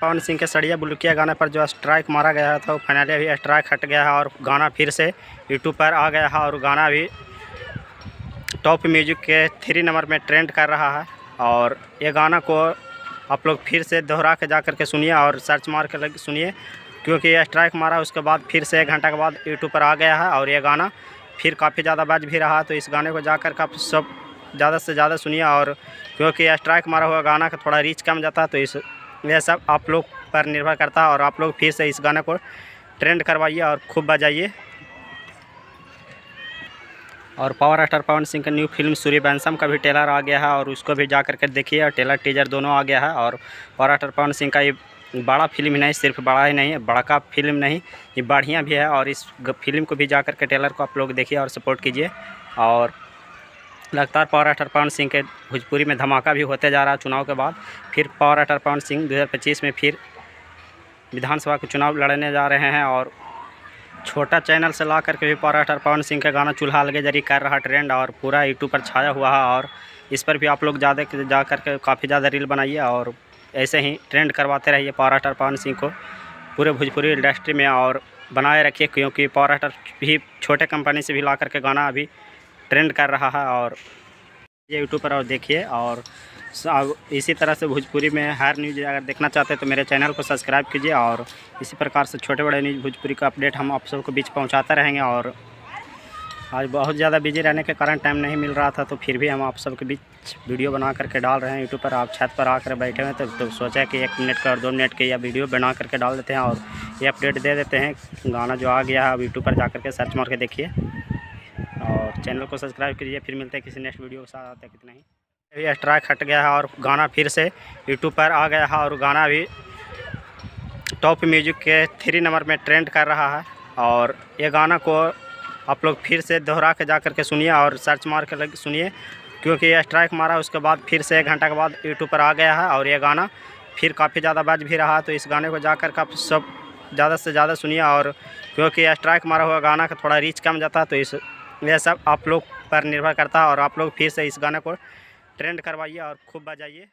पवन सिंह के सड़िया बुलकिया गाने पर जो स्ट्राइक मारा गया था, वो फाइनली अभी स्ट्राइक हट गया है और गाना फिर से यूट्यूब पर आ गया है और गाना भी टॉप म्यूजिक के 3 नंबर में ट्रेंड कर रहा है। और ये गाना को आप लोग फिर से दोहरा के जा कर के सुनिए और सर्च मार कर सुनिए, क्योंकि ये स्ट्राइक मारा उसके बाद फिर से 1 घंटा के बाद यूट्यूब पर आ गया है और ये गाना फिर काफ़ी ज़्यादा बज भी रहा है। तो इस गाने को जाकर के आप सब ज़्यादा से ज़्यादा सुनिए, और क्योंकि स्ट्राइक मारा हुआ गाना का थोड़ा रीच कम जाता है, तो इस ये सब आप लोग पर निर्भर करता है। और आप लोग फिर से इस गाने को ट्रेंड करवाइए और खूब बजाइए। और पावर स्टार पवन सिंह का न्यू फिल्म सूर्यवंशम का भी ट्रेलर आ गया है और उसको भी जा करके देखिए। और ट्रेलर टीजर दोनों आ गया है। और पावर स्टार पवन सिंह का ये बड़ा फिल्म ही नहीं, सिर्फ बड़ा ही नहीं है, बड़का फिल्म नहीं, ये बढ़िया भी है। और इस फिल्म को भी जा करके ट्रेलर को आप लोग देखिए और सपोर्ट कीजिए। और लगातार पावर स्टार पवन सिंह के भोजपुरी में धमाका भी होते जा रहा है। चुनाव के बाद फिर पावर स्टार पवन सिंह 2025 में फिर विधानसभा के चुनाव लड़ने जा रहे हैं। और छोटा चैनल से ला करके भी पावर स्टार पवन सिंह का गाना चूल्हा अलगे जरी कर रहा ट्रेंड और पूरा यूट्यूब पर छाया हुआ है। और इस पर भी आप लोग ज़्यादा जा करके काफ़ी ज़्यादा रील बनाइए और ऐसे ही ट्रेंड करवाते रहिए पावर स्टार पवन सिंह को पूरे भोजपुरी इंडस्ट्री में और बनाए रखिए, क्योंकि पावर स्टार भी छोटे कंपनी से भी ला करके गाना अभी ट्रेंड कर रहा है। और ये यूट्यूब पर और देखिए। और इसी तरह से भोजपुरी में हर न्यूज़ अगर देखना चाहते हैं तो मेरे चैनल को सब्सक्राइब कीजिए। और इसी प्रकार से छोटे बड़े न्यूज़ भोजपुरी का अपडेट हम आप सबको बीच पहुंचाते रहेंगे। और आज बहुत ज़्यादा बिजी रहने के कारण टाइम नहीं मिल रहा था, तो फिर भी हम आप सबके बीच वीडियो बना करके डाल रहे हैं यूट्यूब पर। आप छत पर आकर बैठे हुए तो सोचा कि 1 मिनट का और 2 मिनट के या वीडियो बना करके डाल देते हैं और ये अपडेट दे देते हैं। गाना जो आ गया है अब यूट्यूब पर जा करके सर्च मार के देखिए और चैनल को सब्सक्राइब कीजिए। फिर मिलते हैं किसी नेक्स्ट वीडियो के साथ। आते कितना ही अभी स्ट्राइक हट गया है और गाना फिर से यूट्यूब पर आ गया है और गाना भी टॉप म्यूजिक के 3 नंबर में ट्रेंड कर रहा है। और ये गाना को आप लोग फिर से दोहरा के जा कर के सुनिए और सर्च मार कर सुनिए, क्योंकि ये स्ट्राइक मारा उसके बाद फिर से 1 घंटा के बाद यूट्यूब पर आ गया है और ये गाना फिर काफ़ी ज़्यादा बज भी रहा है। तो इस गाने को जा कर के आप सब ज़्यादा से ज़्यादा सुनिए, और क्योंकि स्ट्राइक मारा हुआ गाना का थोड़ा रीच कम जाता है, तो इस ये सब आप लोग पर निर्भर करता है। और आप लोग फिर से इस गाने को ट्रेंड करवाइए और खूब बजाइए।